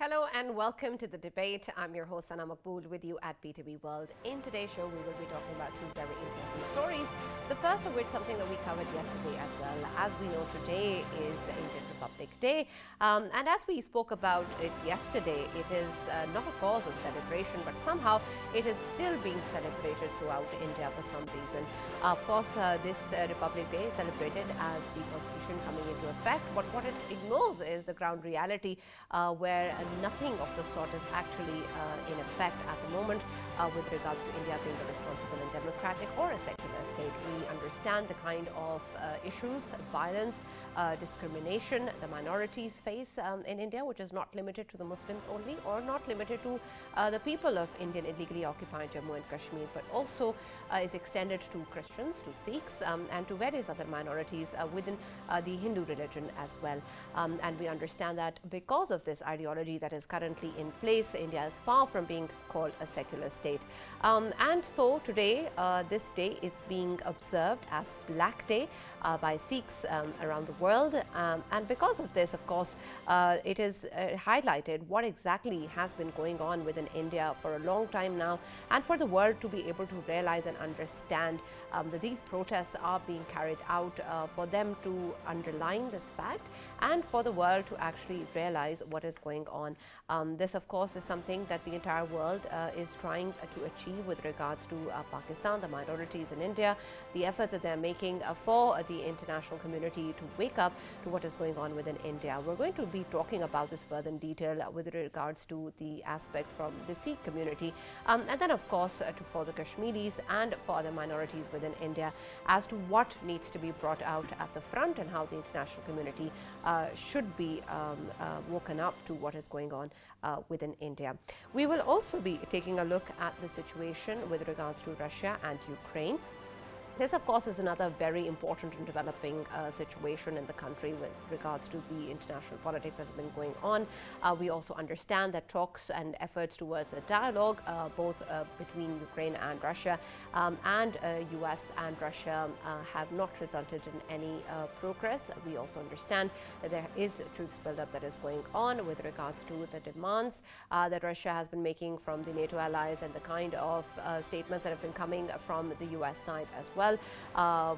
Hello and welcome to the debate. I'm your host Sana Maqbool with you at PTV WORLD. In today's show, we will be talking about two very important stories. The first of which something that we covered yesterday as well. As we know, today is Indian Republic Day. And as we spoke about it yesterday, it is not a cause of celebration, but somehow it is still being celebrated throughout India for some reason. Of course, this Republic Day is celebrated as the Constitution coming into effect, but what it ignores is the ground reality where nothing of the sort is actually in effect at the moment with regards to India being a responsible and democratic or a secular state. We understand the kind of issues, violence, discrimination the minorities face in India, which is not limited to the Muslims only or not limited to the people of Indian illegally occupied Jammu and Kashmir, but also is extended to Christians, to Sikhs, and to various other minorities within the Hindu religion as well. And we understand that because of this ideology that is currently in place, India is far from being called a secular state. And so today, this day is being observed as Black Day by Sikhs around the world. And because of this, of course, it is highlighted what exactly has been going on within India for a long time now, and for the world to be able to realize and understand that these protests are being carried out for them to underline this fact and for the world to actually realize what is going on. This, of course, is something that the entire world is trying to achieve with regards to Pakistan, the minorities in India, the efforts that they're making for the international community to wake up to what is going on within India. We're going to be talking about this further in detail with regards to the aspect from the Sikh community, and then, of course, for the Kashmiris and for other minorities within India as to what needs to be brought out at the front and how the international community should be woken up to what is going on within India. We will also be taking a look at the situation with regards to Russia and Ukraine. This, of course, is another very important and developing situation in the country with regards to the international politics that's been going on. We also understand that talks and efforts towards a dialogue, both between Ukraine and Russia and US and Russia, have not resulted in any progress. We also understand that there is troops buildup that is going on with regards to the demands that Russia has been making from the NATO allies and the kind of statements that have been coming from the US side as well.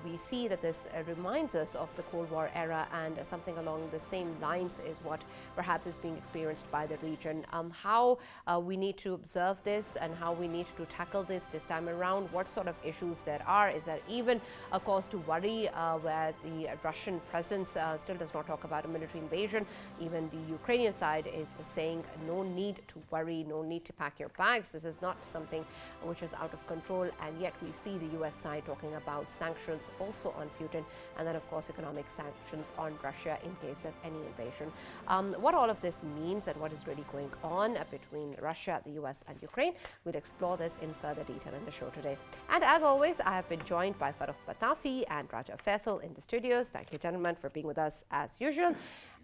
We see that this reminds us of the Cold War era, and something along the same lines is what perhaps is being experienced by the region. How we need to observe this and how we need to tackle this time around, what sort of issues there are. Is there even a cause to worry where the Russian presence still does not talk about a military invasion? Even the Ukrainian side is saying no need to worry, no need to pack your bags. This is not something which is out of control, and yet we see the US side talking about sanctions also on Putin, and then, of course, economic sanctions on Russia in case of any invasion. What all of this means and what is really going on between Russia, the US, and Ukraine, we'll explore this in further detail in the show today. And as always, I have been joined by Farrukh, Pitafi, and Raja Faisal in the studios. Thank you, gentlemen, for being with us as usual.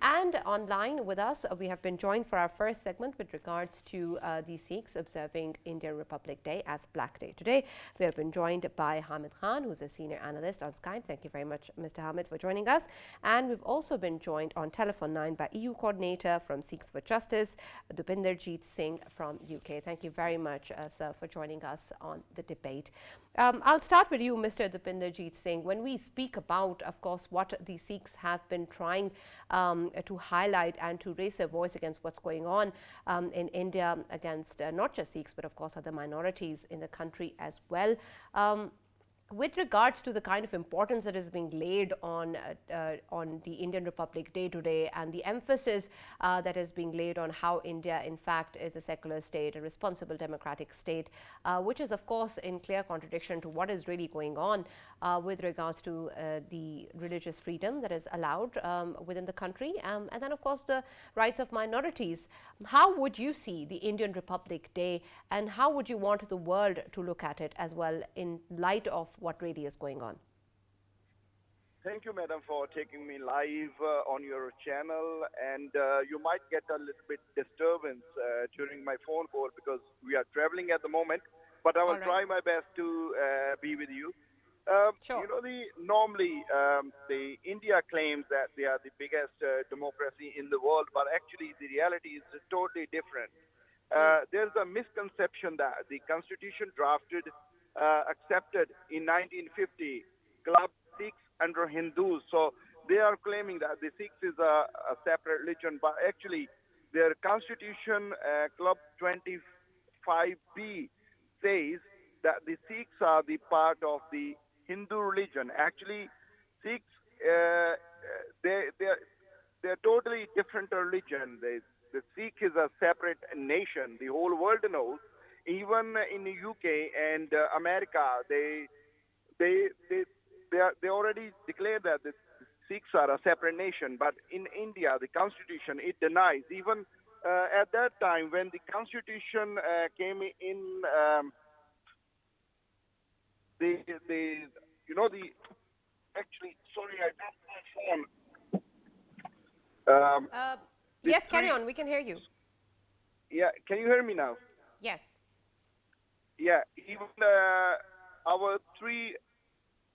And online with us, we have been joined for our first segment with regards to the Sikhs observing Indian Republic Day as Black Day. Today, we have been joined by Hamid Khan, who's a senior analyst on Skype. Thank you very much, Mr. Hamid, for joining us. And we've also been joined on telephone line by EU coordinator from Sikhs for Justice, Dupinderjeet Singh from UK. Thank you very much, sir, for joining us on the debate. I'll start with you, Mr. Dupinderjeet Singh. When we speak about, of course, what the Sikhs have been trying to highlight and to raise their voice against what's going on in India against not just Sikhs, but of course other minorities in the country as well. With regards to the kind of importance that is being laid on the Indian Republic Day today, and the emphasis that is being laid on how India, in fact, is a secular state, a responsible democratic state, which is, of course, in clear contradiction to what is really going on with regards to the religious freedom that is allowed within the country, and then, of course, the rights of minorities. How would you see the Indian Republic Day, and how would you want the world to look at it as well in light of what really is going on? Thank you, madam, for taking me live on your channel. And you might get a little bit disturbance during my phone call because we are traveling at the moment. But I will try my best to be with you. Sure. The normally the India claims that they are the biggest democracy in the world, but actually the reality is totally different. Mm. There's a misconception that the constitution drafted, accepted in 1950, club Sikhs under Hindus. So they are claiming that the Sikhs is a separate religion, but actually their constitution, club 25B, says that the Sikhs are the part of the Hindu religion. Actually, Sikhs, they're totally different religion. The Sikh is a separate nation. The whole world knows. Even in the UK and America, they they they already declared that the Sikhs are a separate nation. But in India, the constitution it denies. Even at that time, when the constitution came in, the the actually sorry, I dropped my phone. Uh, The yes, carry three on. We can hear you. Yeah, can you hear me now? Yes. Yeah, even our three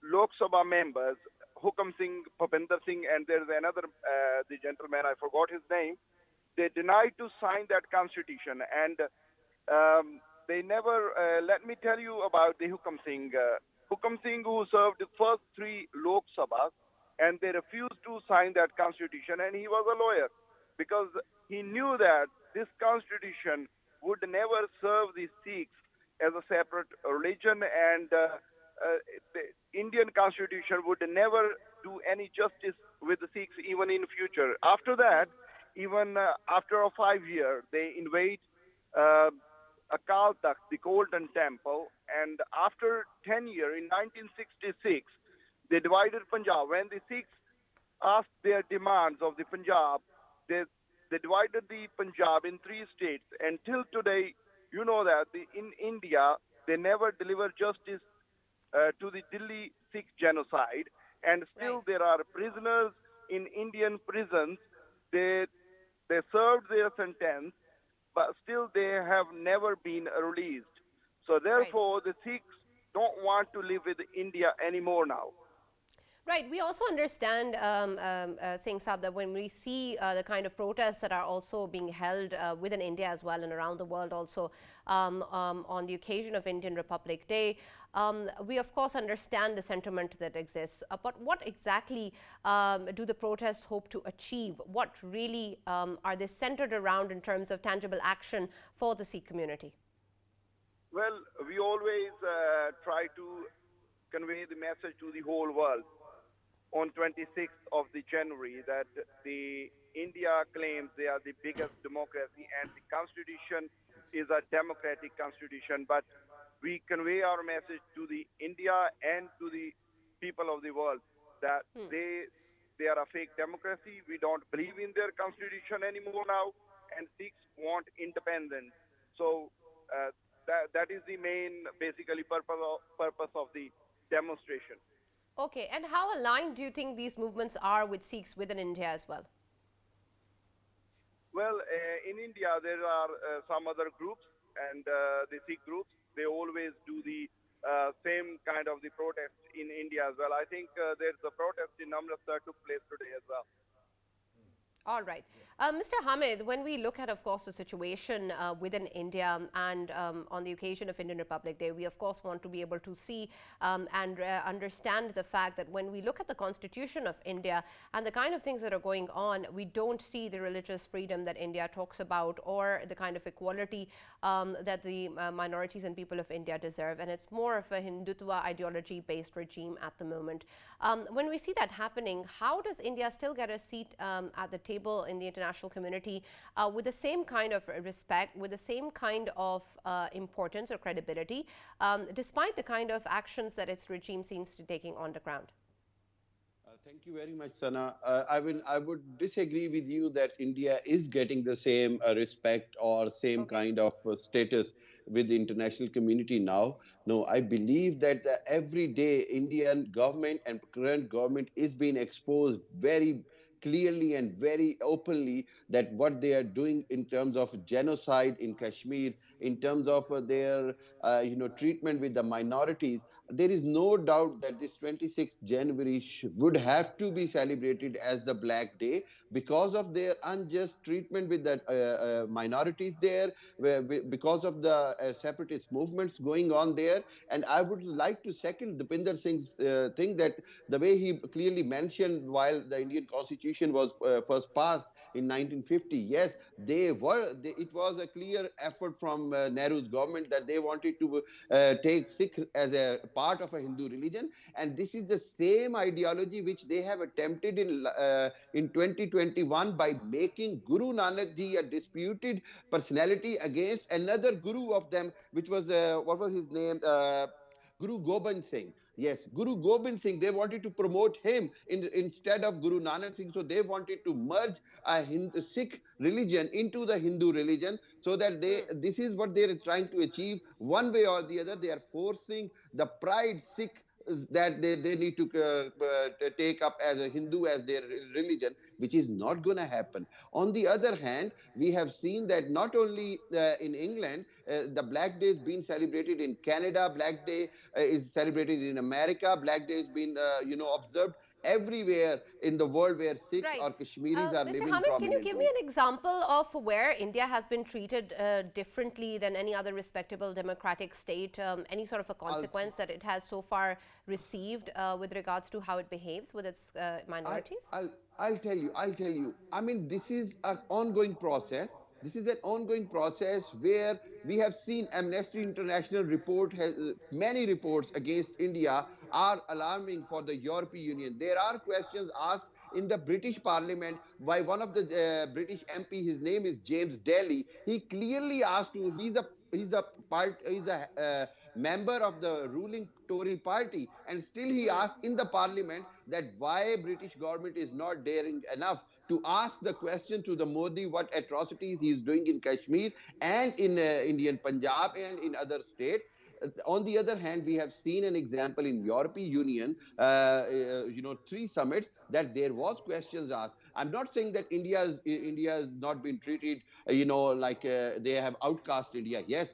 Lok Sabha members, Hukam Singh, Bhupinder Singh, and there's another, the gentleman, I forgot his name, they denied to sign that constitution. And they never, let me tell you about the Hukam Singh. Hukam Singh, who served the first three Lok Sabhas, and they refused to sign that constitution, and he was a lawyer because he knew that this constitution would never serve the Sikhs as a separate religion, and the Indian constitution would never do any justice with the Sikhs even in future. After that, even after a 5 year, they invade uh, Akal Takht, the Golden Temple, and after 10 years, in 1966, they divided Punjab. When the Sikhs asked their demands of the Punjab, they, they divided the Punjab in three states. And till today, you know that in India, they never deliver justice to the Delhi Sikh genocide. And Right. still there are prisoners in Indian prisons. They, they served their sentence, but still they have never been released. So Right. therefore, the Sikhs don't want to live with India anymore now. Right. We also understand, Singh Saab, that when we see the kind of protests that are also being held within India as well and around the world also on the occasion of Indian Republic Day, we of course understand the sentiment that exists. But what exactly do the protests hope to achieve? What really are they centered around in terms of tangible action for the Sikh community? Well, we always try to convey the message to the whole world on 26th of the January that the India claims they are the biggest democracy and the constitution is a democratic constitution. But we convey our message to the India and to the people of the world that Hmm. they are a fake democracy. We don't believe in their constitution anymore now, and Sikhs want independence. So that is the main basically purpose of the demonstration. Okay, and how aligned do you think these movements are with Sikhs within India as well? Well, in India, there are some other groups, and the Sikh groups, they always do the same kind of the protest in India as well. I think there's a protest in Amritsar took place today as well. All right. Mr. Hamid, when we look at, of course, the situation within India and on the occasion of Indian Republic Day, we, of course, want to be able to see and understand the fact that when we look at the constitution of India and the kind of things that are going on, we don't see the religious freedom that India talks about or the kind of equality that the minorities and people of India deserve. And it's more of a Hindutva ideology-based regime at the moment. When we see that happening, how does India still get a seat at the table in the international community with the same kind of respect, with the same kind of importance or credibility, despite the kind of actions that its regime seems to be taking on the ground? Thank you very much, Sana. I would disagree with you that India is getting the same respect or same Okay. kind of status with the international community now. No, I believe that every day Indian government and current government is being exposed very clearly and very openly that what they are doing in terms of genocide in Kashmir, in terms of their treatment with the minorities. there is no doubt that this 26th January would have to be celebrated as the Black Day because of their unjust treatment with the minorities there, because of the separatist movements going on there. And I would like to second Dipinder Singh's thing, that the way he clearly mentioned while the Indian Constitution was first passed in 1950, yes, it was a clear effort from Nehru's government that they wanted to take Sikh as a part of a Hindu religion, and this is the same ideology which they have attempted in 2021 by making Guru Nanak Ji a disputed personality against another guru of them, which was what was his name? Guru Gobind Singh. Yes, Guru Gobind Singh, they wanted to promote him instead of Guru Nanak Singh. So they wanted to merge a Sikh religion into the Hindu religion, so that this is what they are trying to achieve. One way or the other, they are forcing the pride Sikh that they need to take up as a Hindu as their religion, which is not going to happen. On the other hand, we have seen that not only in England, the Black Day is being celebrated in Canada, Black Day is celebrated in America, Black Day has been observed everywhere in the world where Sikhs Right. or Kashmiris are Mr. living Hamid, can you give me prominently. an example of where India has been treated differently than any other respectable democratic state? Any sort of a Also, consequence that it has so far received with regards to how it behaves with its I, minorities? I'll tell you. I'll tell you. I mean, this is an ongoing process. This is an ongoing process where we have seen Amnesty International report has many reports against India are alarming for the European Union. There are questions asked in the British Parliament by one of the British MP. His name is James Daly. He clearly asked to. He's a member of the ruling Tory party, and still he asked in the Parliament that why British government is not daring enough to ask the question to the Modi what atrocities he is doing in Kashmir and in Indian Punjab and in other states. On the other hand, we have seen an example in European Union, 3 summits, that there was questions asked. I'm not saying that India has not been treated, like they have outcast India. Yes,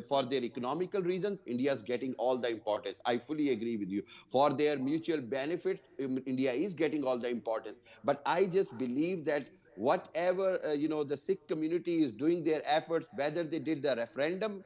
for their economical reasons, India is getting all the importance. I fully agree with you. For their mutual benefits, India is getting all the importance. But I just believe that whatever the Sikh community is doing their efforts, whether they did the referendum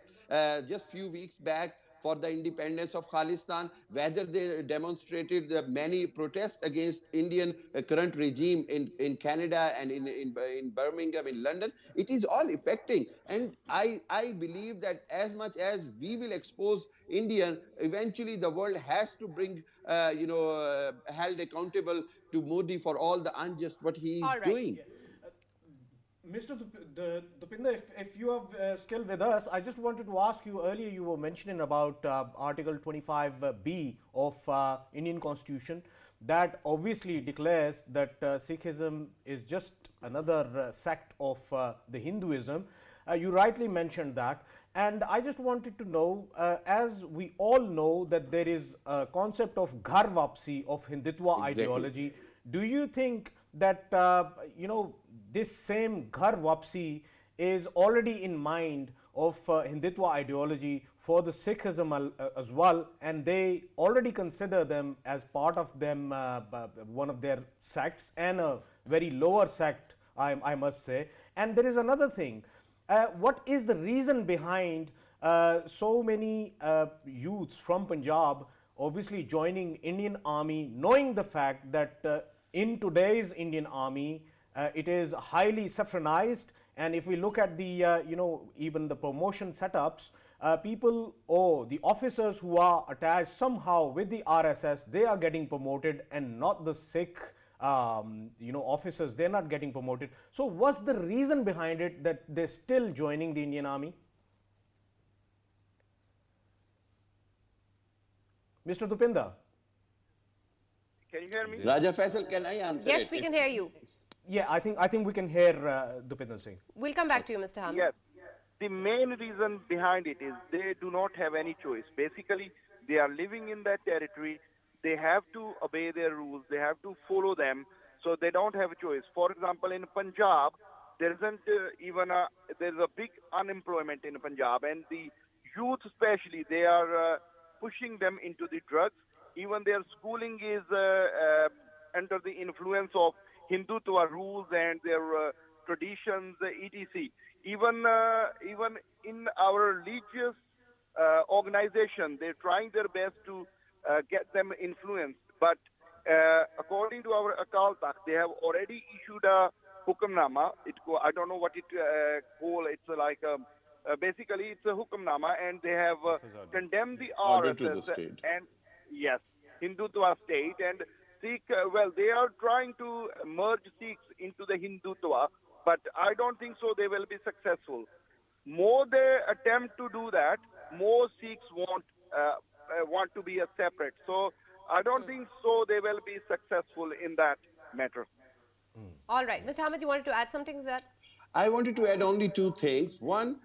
just few weeks back for the independence of Khalistan, whether they demonstrated the many protests against Indian current regime in Canada and in Birmingham, in London, it is all affecting. And I believe that as much as we will expose Indian, eventually the world has to bring, held accountable to Modi for all the unjust what he is All right. doing. Mr. Dupinder, if you are still with us, I just wanted to ask you, earlier you were mentioning about Article 25B of Indian Constitution that obviously declares that Sikhism is just another sect of the Hinduism. You rightly mentioned that. And I just wanted to know, as we all know that there is a concept of Ghar Vapsi of Hindutva Exactly. ideology, do you think that this same Ghar Vapsi is already in mind of Hindutva ideology for the Sikhism as well, and they already consider them as part of them, one of their sects, and a very lower sect, I must say. And there is another thing. What is the reason behind so many youths from Punjab obviously joining Indian Army, knowing the fact that in today's Indian Army, it is highly saffronized, and if we look at the even the promotion setups, people or the officers who are attached somehow with the RSS, they are getting promoted, and not the Sikh officers, they're not getting promoted. So what's the reason behind it that they're still joining the Indian Army? Mr. Dupinder? Can you hear me? Raja Faisal, can I answer Yes, it? we can hear you. Yeah, I think we can hear Dupinder Singh. We'll come back to you, Mr. Hamid. Yes. The main reason behind it is they do not have any choice. Basically, they are living in that territory. They have to obey their rules. They have to follow them. So they don't have a choice. For example, in Punjab, there isn't there's a big unemployment in Punjab, and the youth especially, they are pushing them into the drugs. Even their schooling is under the influence of Hindutva rules and their traditions, etc. Even in our religious organization, they're trying their best to get them influenced. But according to our Akal Takht, they have already issued a hukamnama. I don't know what it call. It's like basically it's a hukamnama, and they have condemned the Order to the RSS state. and yes, Hindutva state and Sikh. Well, they are trying to merge Sikhs into the Hindutva, but I don't think so. They will be successful. More they attempt to do that, more Sikhs want to be a separate. So I don't think so. They will be successful in that matter. All right, Mr. Ahmed, you wanted to add something to that? I wanted to add only two things. One,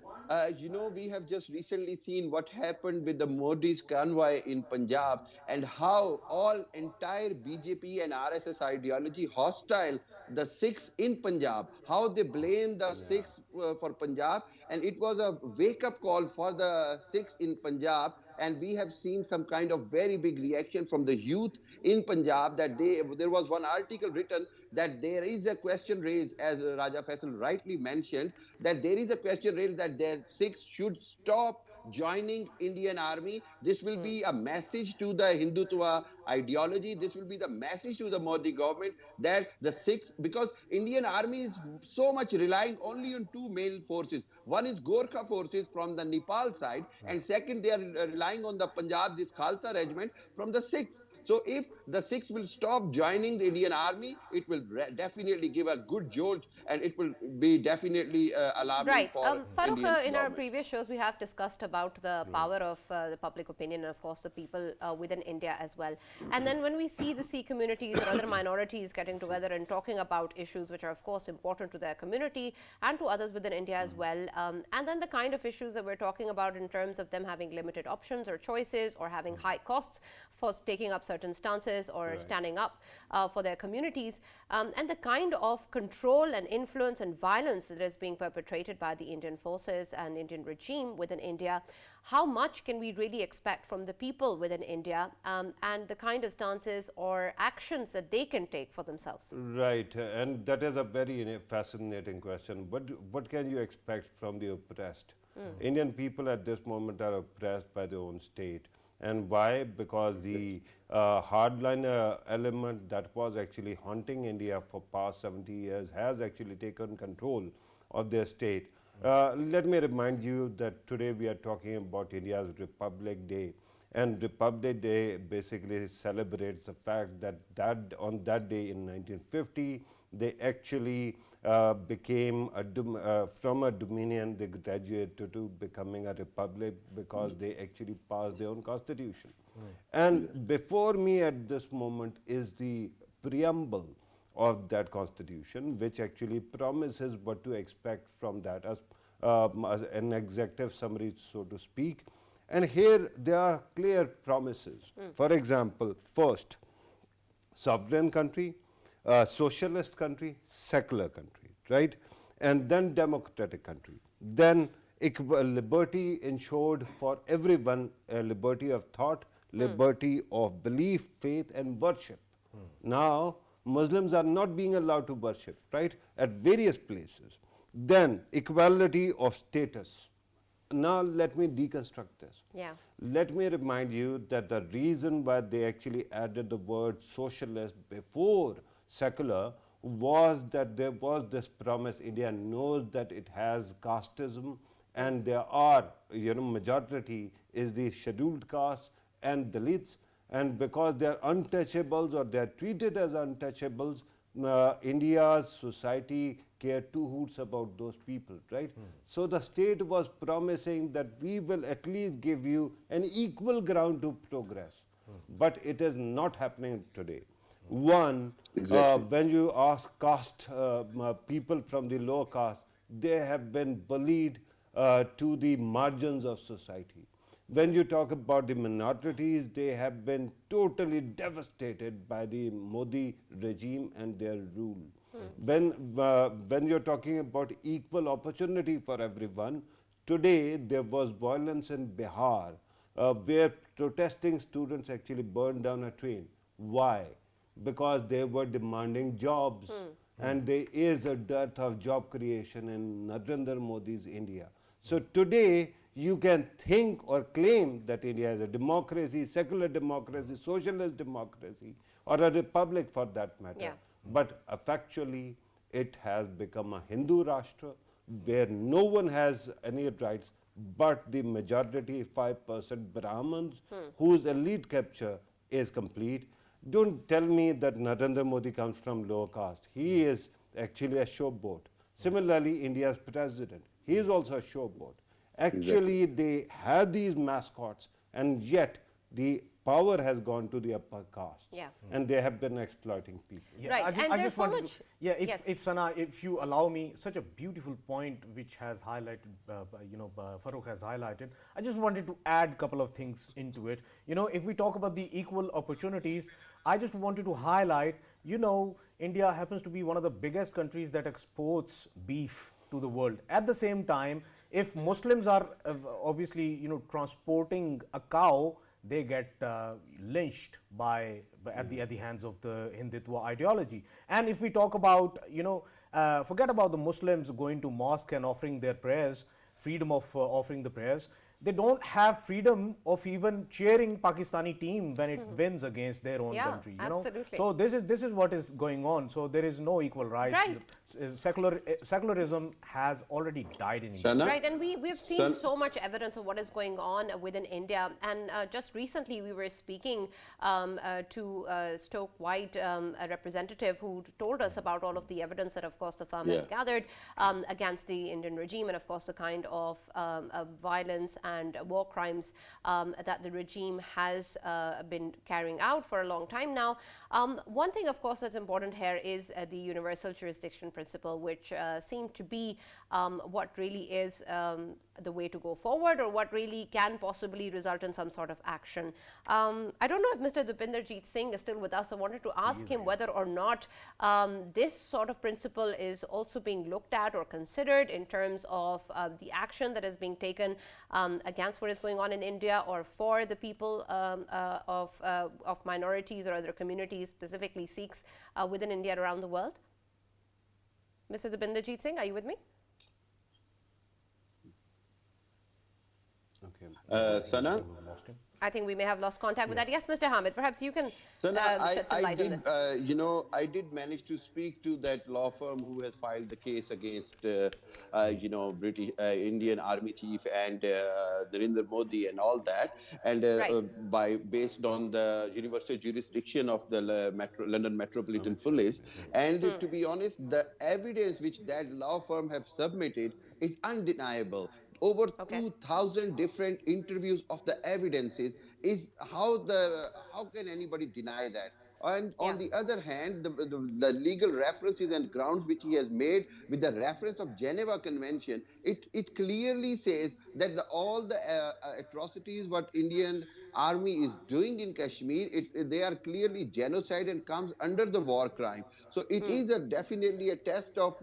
we have just recently seen what happened with the Modi's convoy in Punjab and how all entire BJP and RSS ideology hostile the Sikhs in Punjab, how they blame the Sikhs for Punjab. And it was a wake-up call for the Sikhs in Punjab. And we have seen some kind of very big reaction from the youth in Punjab that there was one article written that there is a question raised, as Raja Faisal rightly mentioned, that there is a question raised that their Sikhs should stop joining Indian army. This will be a message to the Hindutva ideology. This will be the message to the Modi government that the Sikhs, because Indian army is so much relying only on two main forces. One is Gorkha forces from the Nepal side, and second, they are relying on the Punjab, this Khalsa regiment from the Sikhs. So if the Sikhs will stop joining the Indian army, it will definitely give a good jolt, and it will be definitely alarming Right. for Farrukh, Indian in our government. previous shows, we have discussed about the power of the public opinion and, of course, the people within India as well. And then when we see the Sikh communities or other minorities getting together and talking about issues which are, of course, important to their community and to others within India as well, and then the kind of issues that we're talking about in terms of them having limited options or choices or having high costs for taking up certain stances or standing up for their communities, and the kind of control and influence and violence that is being perpetrated by the Indian forces and Indian regime within India, how much can we really expect from the people within India and the kind of stances or actions that they can take for themselves? Right, and that is a very fascinating question. What can you expect from the oppressed? Indian people at this moment are oppressed by their own state. And why? Because the hardline element that was actually haunting India for past 70 years has actually taken control of their state. Let me remind you that today we are talking about India's Republic Day. And Republic Day basically celebrates the fact that on that day in 1950, they actually became from a dominion, they graduated to becoming a republic because they actually passed their own constitution. And before me at this moment is the preamble of that constitution, which actually promises what to expect from that as an executive summary, so to speak. And here there are clear promises. For example, first, sovereign country, socialist country, secular country, right? And then democratic country. Then equal liberty ensured for everyone, liberty of thought, liberty of belief, faith and worship. Now, Muslims are not being allowed to worship, right, at various places. Then equality of status. Now let me deconstruct this. Yeah. Let me remind you that the reason why they actually added the word socialist before secular was that there was this promise. India knows that it has casteism, and there are, majority is the scheduled caste and Dalits, and because they are untouchables or they are treated as untouchables, India's society care two hoots about those people, right? So the state was promising that we will at least give you an equal ground to progress, but it is not happening today. One, Exactly. when you ask caste people from the lower caste, they have been bullied to the margins of society. When you talk about the minorities, they have been totally devastated by the Modi regime and their rule. When you're talking about equal opportunity for everyone, today there was violence in Bihar where protesting students actually burned down a train. Why? Because they were demanding jobs. And there is a dearth of job creation in Narendra Modi's India. So today, you can think or claim that India is a democracy, secular democracy, socialist democracy, or a republic for that matter. Yeah. But factually, it has become a Hindu Rashtra where no one has any rights but the majority 5% Brahmins whose elite capture is complete. Don't tell me that Narendra Modi comes from lower caste. He is actually a showboat. Similarly, India's president, he is also a showboat. Actually, they have these mascots, and yet the power has gone to the upper caste. Yeah. And they have been exploiting people. Yeah, Right, and there's so wanted much- yeah, yes. if Sana, if you allow me, such a beautiful point which has highlighted, Farrukh has highlighted. I just wanted to add a couple of things into it. If we talk about the equal opportunities, I just wanted to highlight, India happens to be one of the biggest countries that exports beef to the world. At the same time, if Muslims are obviously, transporting a cow, they get lynched at the hands of the Hindutva ideology. And if we talk about, forget about the Muslims going to mosque and offering their prayers, freedom of offering the prayers. They don't have freedom of even cheering Pakistani team when it wins against their own country. Absolutely. So this is what is going on. So there is no equal rights. Right. Secularism has already died in India. Sana? Right, and we've seen Son- so much evidence of what is going on within India. And just recently, we were speaking to Stoke White, a representative who told us about all of the evidence that, of course, the firm has gathered against the Indian regime, and of course, the kind of violence and war crimes that the regime has been carrying out for a long time now. One thing, of course, that's important here is the universal jurisdiction principle, which seemed to be what really is the way to go forward, or what really can possibly result in some sort of action. I don't know if Mr. Dipinderjeet Singh is still with us. I wanted to ask him whether or not this sort of principle is also being looked at or considered in terms of the action that is being taken against what is going on in India, or for the people of minorities or other communities, specifically Sikhs, within India and around the world. Mr. Dipinderjeet Singh, are you with me? Okay. Sana? I think we may have lost contact with that. Yes, Mr. Hamid, perhaps you can Sana, shed some light on this. I did manage to speak to that law firm who has filed the case against, British Indian Army Chief and Narendra Modi and all that, and based on the universal jurisdiction of the London Metropolitan Police. And to be honest, the evidence which that law firm have submitted is undeniable. Over 2,000 different interviews of the evidences is how can anybody deny that? And on the other hand, the legal references and grounds which he has made with the reference of Geneva Convention, it clearly says that all the atrocities what Indian army is doing in Kashmir, they are clearly genocide and comes under the war crime. So it is definitely a test of,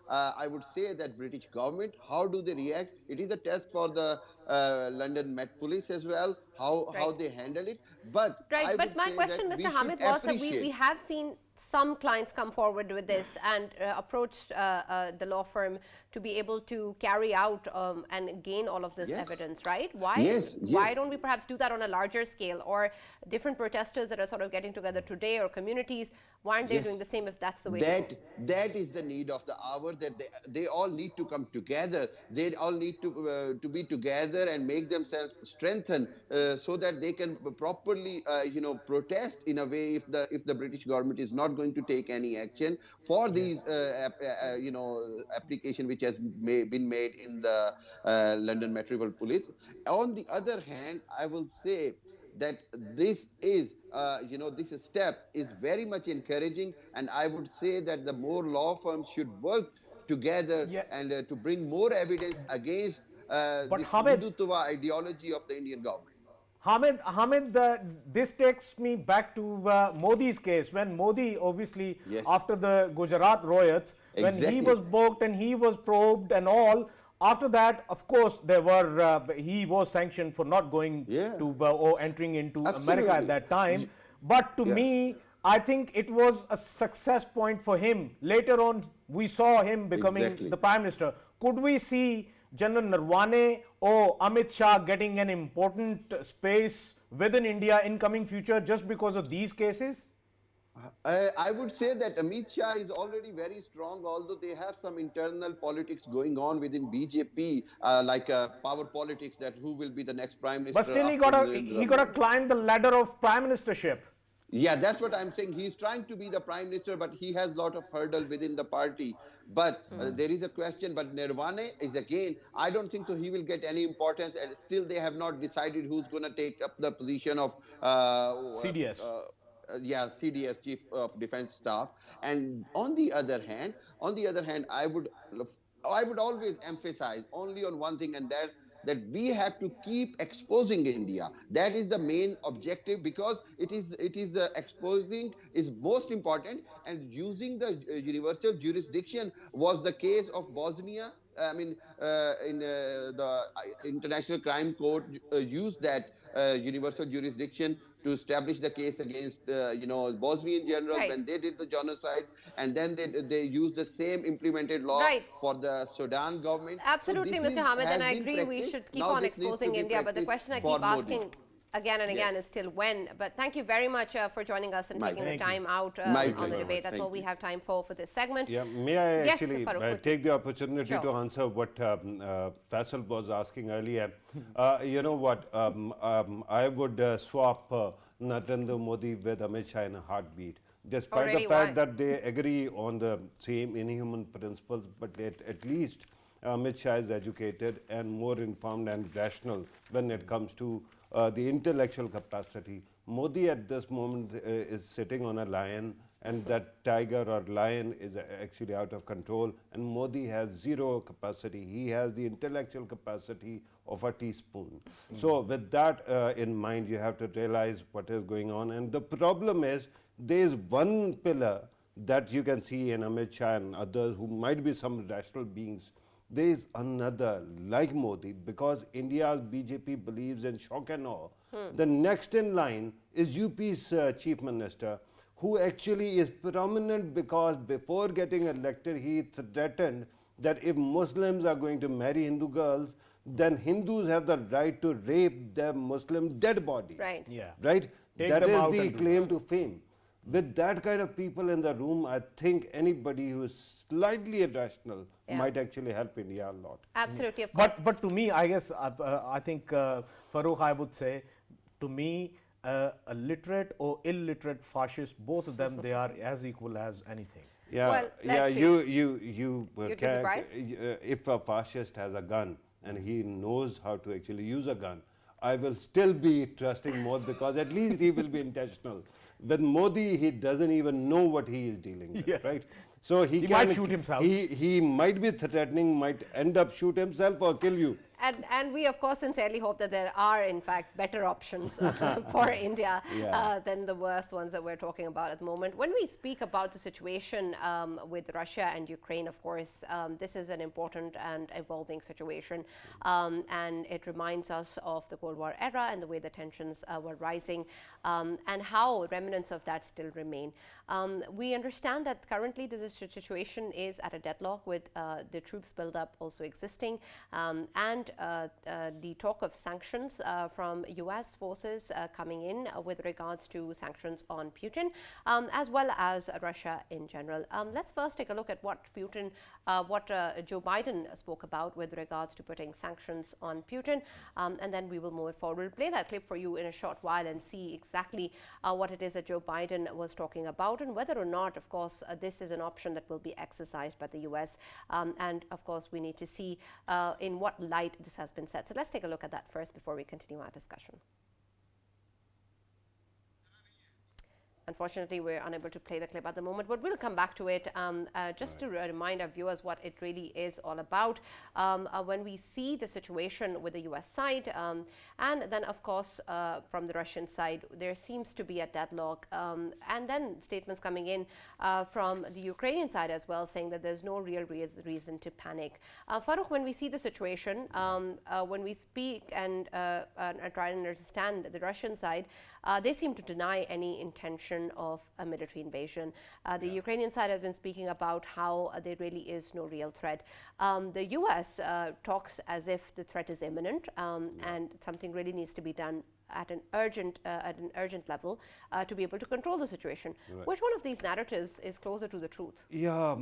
I would say, that British government, how do they react? It is a test for the London Met Police as well, how they handle it. But But my question, Mr. Hamid, was that we have seen some clients come forward with this and approached the law firm to be able to carry out and gain all of this evidence, right? Why don't we perhaps do that on a larger scale, or different protesters that are sort of getting together today, or communities, why aren't they doing the same if that's the way to go? That is the need of the hour, that they all need to come together. They all need to be together and make themselves strengthen so that they can properly, protest in a way if the British government is not going to take any action for these, application which has been made in the London Metropolitan Police. On the other hand, I will say that this is, this step is very much encouraging, and I would say that the more law firms should work together and to bring more evidence against this Hindutva ideology of the Indian government. Hamid, this takes me back to Modi's case, when Modi, obviously, after the Gujarat riots, when he was booked and he was probed and all After that, of course, there were he was sanctioned for not going Yeah. to or entering into America at Absolutely. that time. But to Yeah. me, I think it was a success point for him. Later on, we saw him becoming Exactly. the prime minister. Could we see General Narwane or Amit Shah getting an important space within India in coming future just because of these cases? I would say that Amit Shah is already very strong, although they have some internal politics going on within BJP, like power politics, that who will be the next prime But minister still, after he Narendra got to Modi. climb the ladder of prime ministership. Yeah, that's what I'm saying. He's trying to be the prime minister, but he has a lot of hurdle within the party. But there is a question. But Nirvana is again, I don't think so. He will get any importance, and still they have not decided who's going to take up the position of CDS. yeah, CDS, Chief of Defense Staff. And on the other hand, I would always emphasize only on one thing, and that's that we have to keep exposing India. That is the main objective, because it is exposing is most important, and using the universal jurisdiction was the case of Bosnia. I mean, in the International Crime Court used that universal jurisdiction to establish the case against Bosnian generals Right. when they did the genocide, and then they used the same implemented law Right. for the Sudan government. So Absolutely, this Mr. is Hamid, and has I been agree we practiced. should keep Now on this needs to exposing be India, but the practiced question I for keep Modi. asking again and again Yes. is still when. But thank you very much for joining us and My taking the Thank you. time out My on the pleasure. debate. That's Thank all we you. have time for this segment. Yeah, may I Yes, actually Farrukh, take the opportunity Sure. to answer what Faisal was asking earlier? You know what? I would swap Narendra Modi with Amit Shah in a heartbeat. Despite really? the fact Why? that they agree on the same inhuman principles, but at least Amit Shah is educated and more informed and rational when it comes to the intellectual capacity. Modi at this moment is sitting on a lion, and that tiger or lion is actually out of control, and Modi has zero capacity. He has the intellectual capacity of a teaspoon. So with that in mind, you have to realize what is going on. And the problem is, there is one pillar that you can see in Amit Shah and others who might be some rational beings. There is another like Modi, because India's BJP believes in shock and awe. The next in line is UP's chief minister, who actually is prominent because before getting elected, he threatened that if Muslims are going to marry Hindu girls, then Hindus have the right to rape their Muslim dead body. Right. Yeah. Right? Take That them is out the and do claim to fame. With that kind of people in the room, I think anybody who is slightly irrational Yeah. might actually help India a lot. Absolutely, of course. But to me, I guess I think Farrukh, I would say, to me, a literate or illiterate fascist, both of them, they are as equal as anything. Yeah, Well, yeah. let's see. You You'd be can, surprised? if a fascist has a gun and he knows how to actually use a gun, I will still be trusting more, because at least he will be intentional. With Modi, he doesn't even know what he is dealing with, Yeah. right? So he might can shoot himself. He might be threatening, might end up shoot himself or kill you. And we, of course, sincerely hope that there are, in fact, better options for India Yeah. than the worst ones that we're talking about at the moment. When we speak about the situation with Russia and Ukraine, of course, this is an important and evolving situation. And it reminds us of the Cold War era and the way the tensions were rising and how remnants of that still remain. We understand that currently this situation is at a deadlock with the troops buildup also existing and the talk of sanctions from US forces coming in with regards to sanctions on Putin as well as Russia in general. Let's first take a look at what Joe Biden spoke about with regards to putting sanctions on Putin, and then we will move forward. We'll play that clip for you in a short while and see exactly what it is that Joe Biden was talking about and whether or not, of course, this is an option that will be exercised by the US. And of course, we need to see in what light this has been said. So let's take a look at that first before we continue our discussion. Unfortunately, we're unable to play the clip at the moment, but we'll come back to it. Just to remind our viewers what it really is all about. When we see the situation with the US side, and then of course from the Russian side, there seems to be a deadlock, and then statements coming in from the Ukrainian side as well, saying that there's no real reason to panic. Farrukh, when we see the situation, when we speak and try and understand the Russian side, they seem to deny any intention of a military invasion. The Ukrainian side has been speaking about how there really is no real threat. The US talks as if the threat is imminent, and something really needs to be done at an urgent level to be able to control the situation. Right. Which one of these narratives is closer to the truth? Yeah,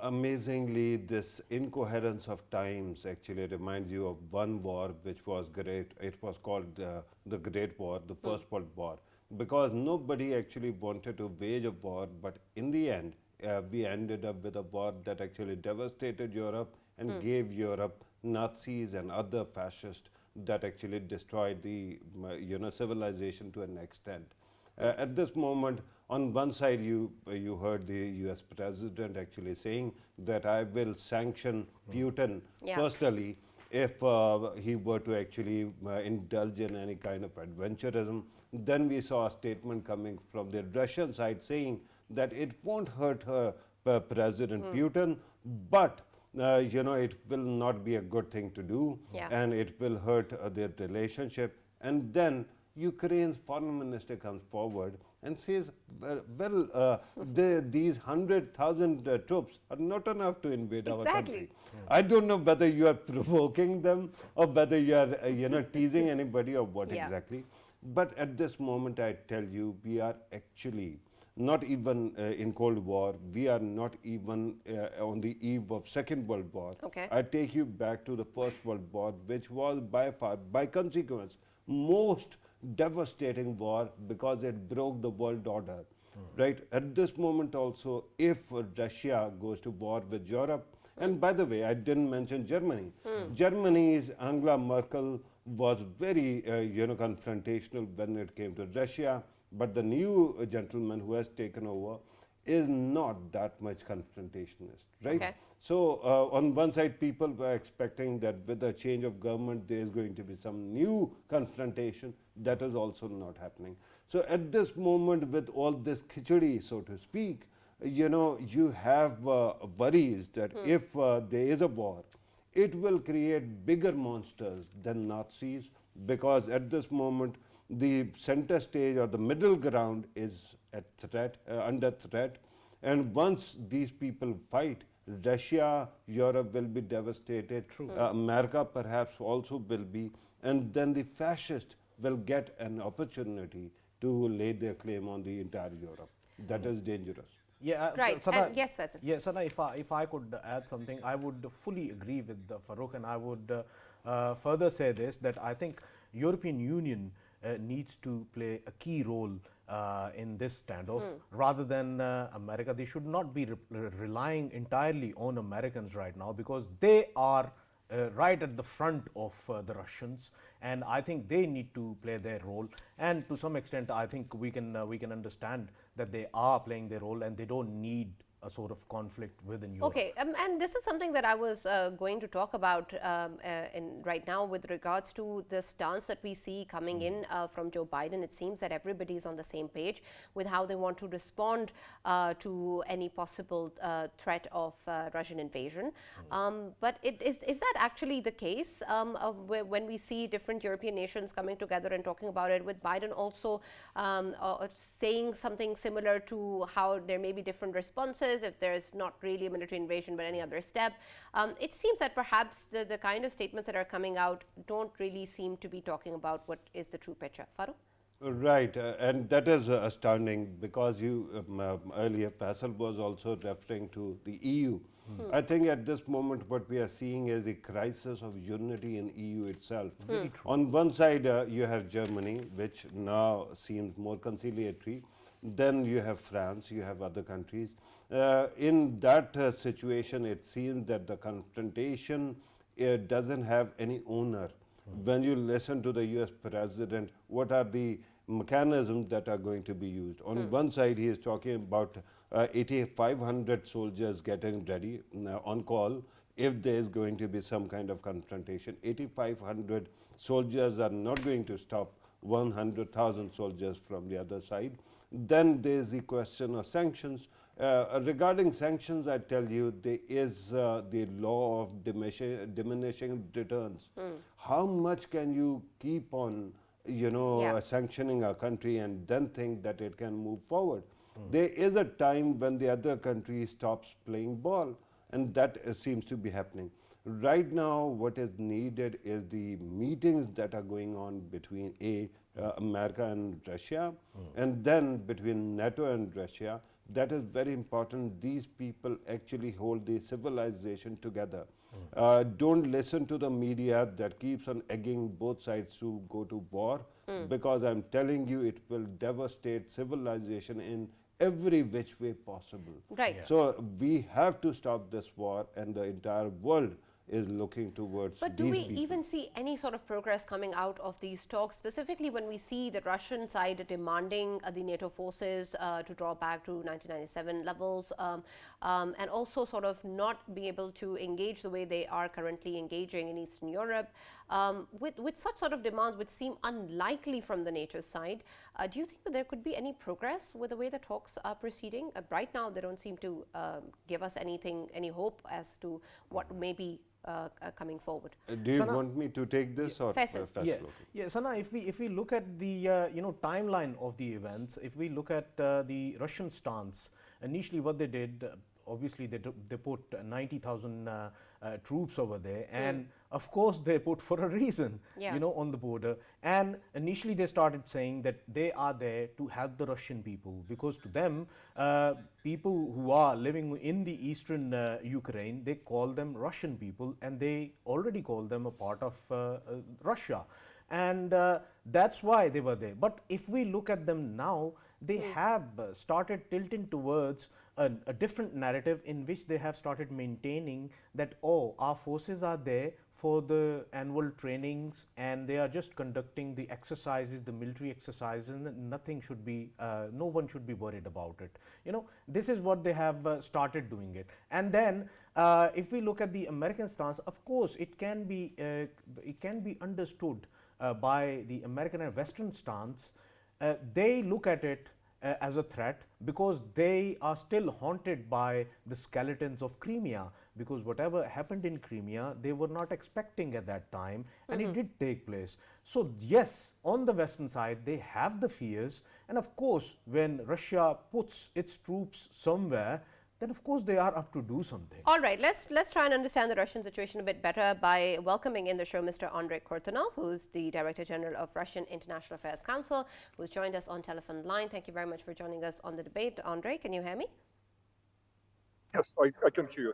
amazingly, this incoherence of times actually reminds you of one war which was great. It was called the Great War, the First World War, because nobody actually wanted to wage a war, but in the end, we ended up with a war that actually devastated Europe and gave Europe Nazis and other fascists that actually destroyed the civilization to an extent. At this moment, on one side, you heard the US president actually saying that I will sanction Putin personally if he were to actually indulge in any kind of adventurism. Then we saw a statement coming from the Russian side saying that it won't hurt President Putin, but it will not be a good thing to do, and it will hurt their relationship. And then Ukraine's foreign minister comes forward and says, these 100,000 troops are not enough to invade our country. I don't know whether you are provoking them or whether you are teasing anybody or what exactly. But at this moment, I tell you, we are actually not even in Cold War. We are not even on the eve of Second World War. Okay. I take you back to the First World War, which was by far, by consequence, most devastating war because it broke the world order. Right? At this moment also, if Russia goes to war with Europe, and by the way, I didn't mention Germany. Germany's Angela Merkel was very confrontational when it came to Russia. But the new gentleman who has taken over is not that much confrontationist, right? Okay. So on one side, people were expecting that with the change of government, there is going to be some new confrontation. That is also not happening. So at this moment, with all this khichdi, so to speak, you have worries that if there is a war, it will create bigger monsters than Nazis, because at this moment, the center stage or the middle ground is at threat, under threat, and once these people fight, Russia, Europe will be devastated. America perhaps also will be, and then the fascists will get an opportunity to lay their claim on the entire Europe. That is dangerous. Yeah, Right. Sana, And yes, Faisal. Yeah, Sana, if I could add something, I would fully agree with Farrukh, and I would further say this, that I think European Union needs to play a key role in this standoff rather than America. They should not be relying entirely on Americans right now, because they are right at the front of the Russians, and I think they need to play their role. And to some extent, I think we can understand that they are playing their role, and they don't need a sort of conflict within Europe. Okay, and this is something that I was going to talk about right now with regards to the stance that we see coming in from Joe Biden. It seems that everybody is on the same page with how they want to respond to any possible threat of Russian invasion. But is that actually the case when we see different European nations coming together and talking about it, with Biden also saying something similar to how there may be different responses if there is not really a military invasion but any other step? It seems that perhaps the kind of statements that are coming out don't really seem to be talking about what is the true picture. Farrukh? Right, and that is astounding, because you earlier, Faisal was also referring to the EU. I think at this moment what we are seeing is the crisis of unity in EU itself. On one side, you have Germany, which now seems more conciliatory. Then you have France, you have other countries. In that situation, it seems that the confrontation doesn't have any owner. When you listen to the US president, what are the mechanisms that are going to be used. On one side, he is talking about 8,500 soldiers getting ready on call if there is going to be some kind of confrontation. 8,500 soldiers are not going to stop 100,000 soldiers from the other side. Then there is the question of sanctions. Regarding sanctions, I tell you, there is the law of diminishing returns. How much can you keep on, sanctioning a country and then think that it can move forward? There is a time when the other country stops playing ball, and that seems to be happening. Right now, what is needed is the meetings that are going on between America and Russia, and then between NATO and Russia. That is very important. These people actually hold the civilization together. Don't listen to the media that keeps on egging both sides to go to war, because I'm telling you, it will devastate civilization in every which way possible. Right. Yeah. So we have to stop this war, and the entire world is looking towards But do we even see any sort of progress coming out of these talks, specifically when we see the Russian side demanding the NATO forces to draw back to 1997 levels, and also sort of not be able to engage the way they are currently engaging in Eastern Europe, with such sort of demands which seem unlikely from the NATO side? Do you think that there could be any progress with the way the talks are proceeding? Right now, they don't seem to give us any hope as to what may be coming forward. Do you want me to take this, or Faisal? Yeah, Sana, if we look at the timeline of the events, if we look at the Russian stance, initially what they did, obviously they put 90,000 troops over there, and of course they put for a reason, on the border. And initially they started saying that they are there to help the Russian people, because to them, people who are living in the eastern Ukraine, they call them Russian people, and they already call them a part of Russia. And that's why they were there. But if we look at them now, they have started tilting towards a different narrative, in which they have started maintaining that, oh, our forces are there for the annual trainings, and they are just conducting the exercises, the military exercises, and nothing should be, no one should be worried about it. This is what they have started doing it. And then if we look at the American stance, of course, it can be understood by the American and Western stance. They look at it as a threat, because they are still haunted by the skeletons of Crimea, because whatever happened in Crimea, they were not expecting at that time, and it did take place. So yes, on the Western side, they have the fears, and of course, when Russia puts its troops somewhere, then of course they are up to do something. All right, let's try and understand the Russian situation a bit better by welcoming in the show Mr. Andrei Kortunov, who's the Director General of Russian International Affairs Council, who's joined us on telephone line. Thank you very much for joining us on the debate. Andrei, can you hear me? Yes, I can hear you.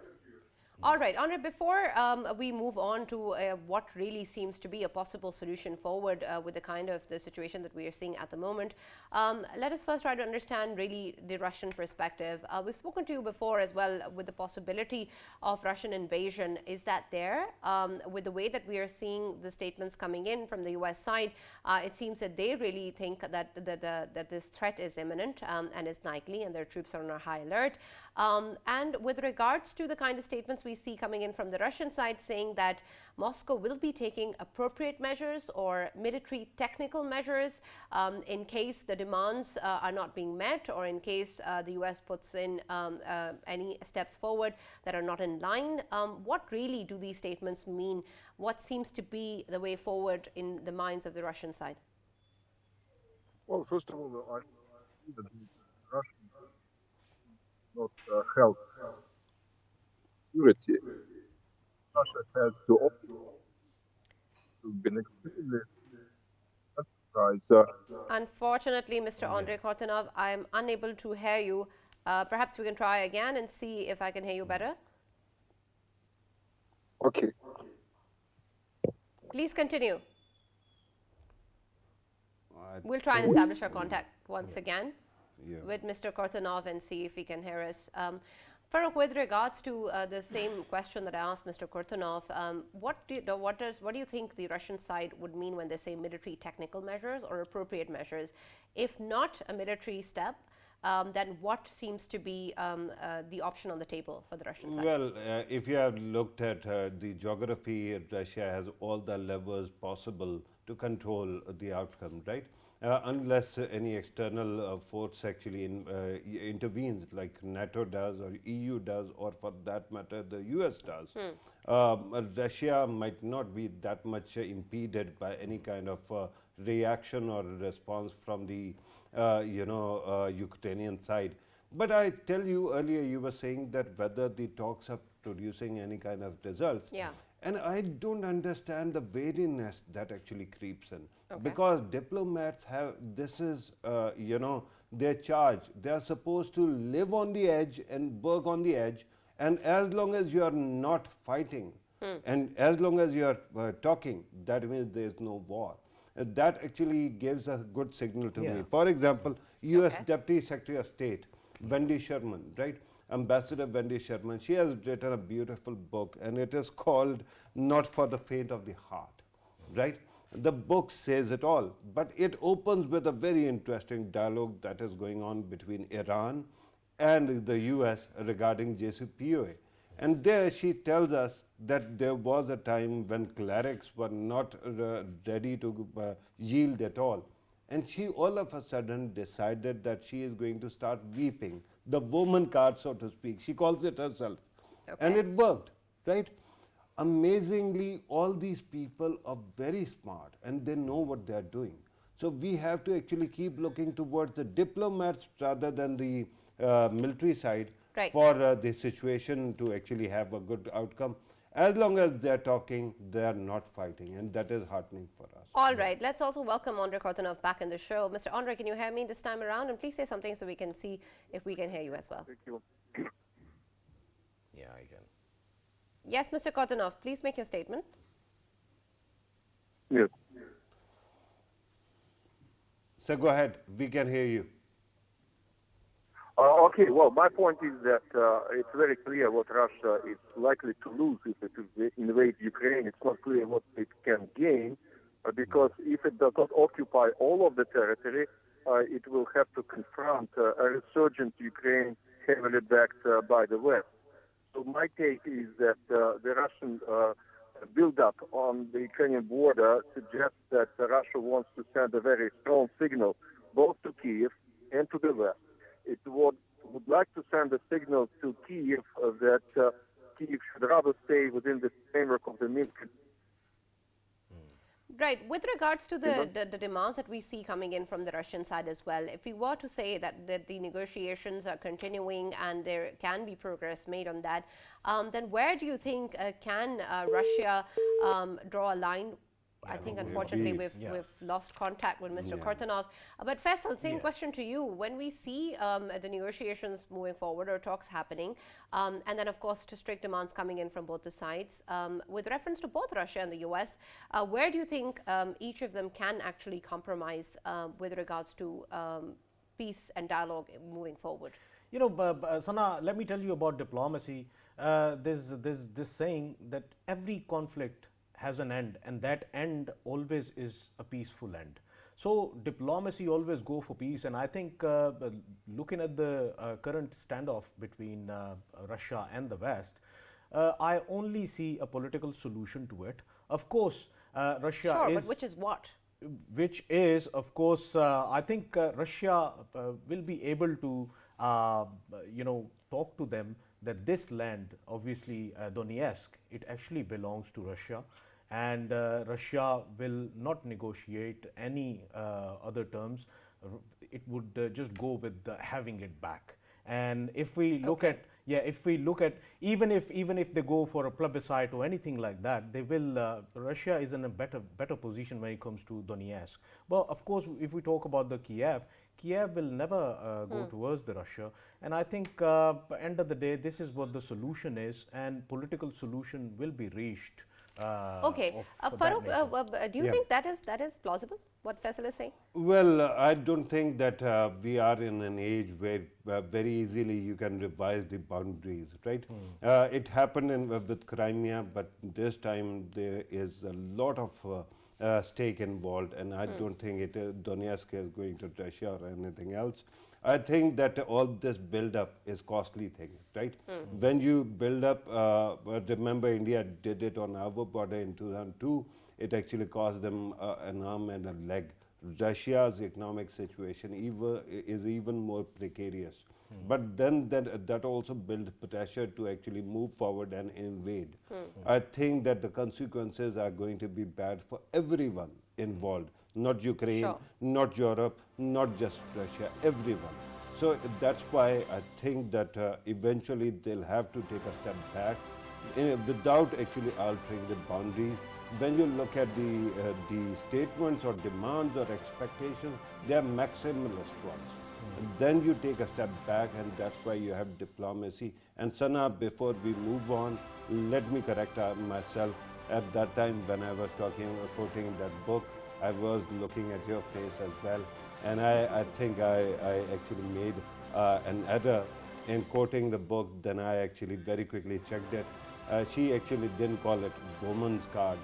All right, Andrei, before we move on to what really seems to be a possible solution forward with the kind of the situation that we are seeing at the moment, let us first try to understand really the Russian perspective. We've spoken to you before as well with the possibility of Russian invasion. Is that there? With the way that we are seeing the statements coming in from the US side, it seems that they really think that this threat is imminent and is likely, and their troops are on a high alert. And with regards to the kind of statements we see coming in from the Russian side, saying that Moscow will be taking appropriate measures or military technical measures in case the demands are not being met, or in case the US puts in any steps forward that are not in line. What really do these statements mean? What seems to be the way forward in the minds of the Russian side? Well, first of all, I see that the Russians not help security. Russia has to been extremely surprised. Unfortunately, Mr. Andrei Kortunov, I'm unable to hear you. Perhaps we can try again and see if I can hear you better. Okay. Please continue. We'll try and establish our contact once again with Mr. Kortunov and see if he can hear us. Farrukh, with regards to the same question that I asked Mr. Kurtanov, what do you think the Russian side would mean when they say military technical measures or appropriate measures? If not a military step, then what seems to be the option on the table for the Russian side? Well, if you have looked at the geography, Russia has all the levers possible to control the outcome, right? Unless any external force actually intervenes, like NATO does, or EU does, or for that matter, the US does. Russia might not be that much impeded by any kind of reaction or response from the Ukrainian side. But I tell you earlier, you were saying that whether the talks are producing any kind of results. Yeah. And I don't understand the wariness that actually creeps in. Okay. Because diplomats have, this is, their charge. They are supposed to live on the edge and work on the edge. And as long as you are not fighting, and as long as you are talking, that means there is no war. That actually gives a good signal to me. For example, US Deputy Secretary of State, Wendy Sherman, right? Ambassador Wendy Sherman, she has written a beautiful book, and it is called Not for the Faint of the Heart, right? The book says it all, but it opens with a very interesting dialogue that is going on between Iran and the US regarding JCPOA. And there she tells us that there was a time when clerics were not ready to yield at all. And she all of a sudden decided that she is going to start weeping, the woman card, so to speak. She calls it herself. And it worked, right? Amazingly, all these people are very smart and they know what they are doing. So we have to actually keep looking towards the diplomats rather than the military side for the situation to actually have a good outcome. As long as they're talking, they're not fighting, and that is heartening for us. All right, let's also welcome Andrei Kortunov back in the show. Mr. Andrei, can you hear me this time around? And please say something so we can see if we can hear you as well. Thank you. Yeah, I can. Yes, Mr. Kortunov, please make your statement. Yes. So go ahead, we can hear you. Okay, well, my point is that it's very clear what Russia is likely to lose if it invades Ukraine. It's not clear what it can gain, because if it does not occupy all of the territory, it will have to confront a resurgent Ukraine heavily backed by the West. So my take is that the Russian build-up on the Ukrainian border suggests that Russia wants to send a very strong signal both to Kiev and to the West. It would like to send a signal to Kiev that Kiev should rather stay within the framework of the Minsk. Right. With regards to the demands that we see coming in from the Russian side as well, if we were to say that the negotiations are continuing and there can be progress made on that, then where do you think can Russia draw a line? I think, unfortunately, we've lost contact with Mr. Kortunov. But Faisal, same question to you. When we see the negotiations moving forward or talks happening, and then, of course, to strict demands coming in from both the sides, with reference to both Russia and the US, where do you think each of them can actually compromise with regards to peace and dialogue moving forward? You know, Sana, let me tell you about diplomacy. There's this saying that every conflict has an end, and that end always is a peaceful end. So diplomacy always go for peace, and I think looking at the current standoff between Russia and the West, I only see a political solution to it. Of course, Russia sure, is... but which is what? Which is, of course, I think Russia will be able to, talk to them that this land, obviously Donetsk, it actually belongs to Russia. And Russia will not negotiate any other terms. It would just go with having it back. And if we look at, even if they go for a plebiscite or anything like that, they will. Russia is in a better position when it comes to Donetsk. But of course, if we talk about the Kiev will never go towards the Russia. And I think end of the day, this is what the solution is, and political solution will be reached Okay, of that Farrukh, nature. do you think that is plausible? What Faisal is saying? Well, I don't think that we are in an age where very easily you can revise the boundaries, right? It happened with Crimea, but this time there is a lot of stake involved, and I don't think Donetsk is going to Russia or anything else. I think that all this build-up is costly thing, right? When you build up, remember India did it on our border in 2002. It actually cost them an arm and a leg. Russia's economic situation is even more precarious. But then that also built pressure to actually move forward and invade. I think that the consequences are going to be bad for everyone involved, not Ukraine, Sure. not Europe, not just Russia, everyone. So that's why I think that eventually they'll have to take a step back without actually altering the boundaries. When you look at the statements or demands or expectations, they are maximalist ones. Then you take a step back, and that's why you have diplomacy. And Sana, before we move on, let me correct myself. At that time when I was quoting that book, I was looking at your face as well. And I think I actually made an error in quoting the book. Then I actually very quickly checked it. She actually didn't call it woman's card.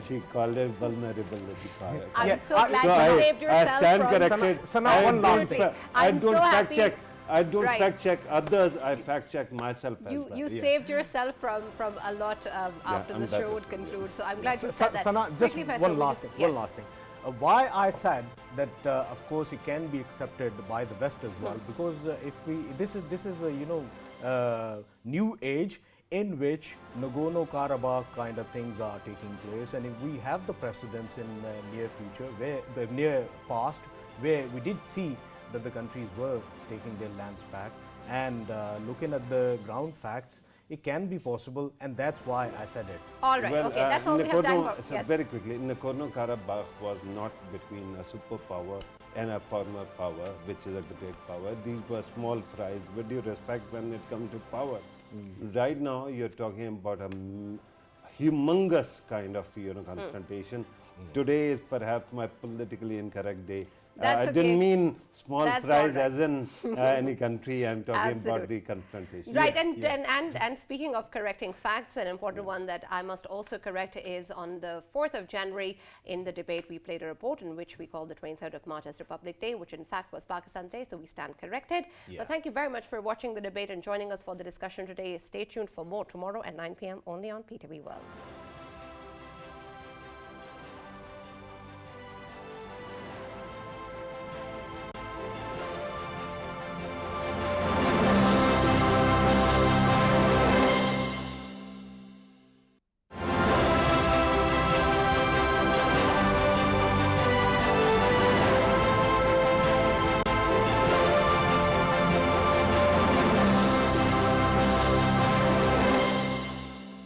She called it vulnerability card. I'm so I- glad so you I- saved yourself I stand from... corrected. Sana, I one last don't thing. fa- I I'm don't so fact happy. check. I don't Right. fact check others. I fact check myself as You well. you Yeah. saved yourself from a lot after I'm the show better. would conclude. So I'm glad you said that. Sana, just Quickly, Faisal, one would last you- thing. yes. One last thing. Why I said that, of course, it can be accepted by the West as well, because if we this is a new age in which Nagorno-Karabakh kind of things are taking place, and if we have the precedents in near future, where the near past, where we did see that the countries were taking their lands back, and looking at the ground facts, it can be possible, and that's why I said it. All right. Okay. That's all we have time for. So Yes. very quickly, Nagorno-Karabakh was not between a superpower and a former power, which is a great power. These were small fries, with due respect, when it comes to power. Right now, you're talking about a humongous kind of confrontation. Today is perhaps my politically incorrect day. That's I okay. didn't mean small That's fries all right. as in any country. I'm talking about Absolutely. the confrontation. Right, and speaking of correcting facts, an important one that I must also correct is on the 4th of January in the debate we played a report in which we called the 23rd of March as Republic Day, which in fact was Pakistan Day, so we stand corrected. Yeah. But thank you very much for watching the debate and joining us for the discussion today. Stay tuned for more tomorrow at 9 p.m. only on PTV World.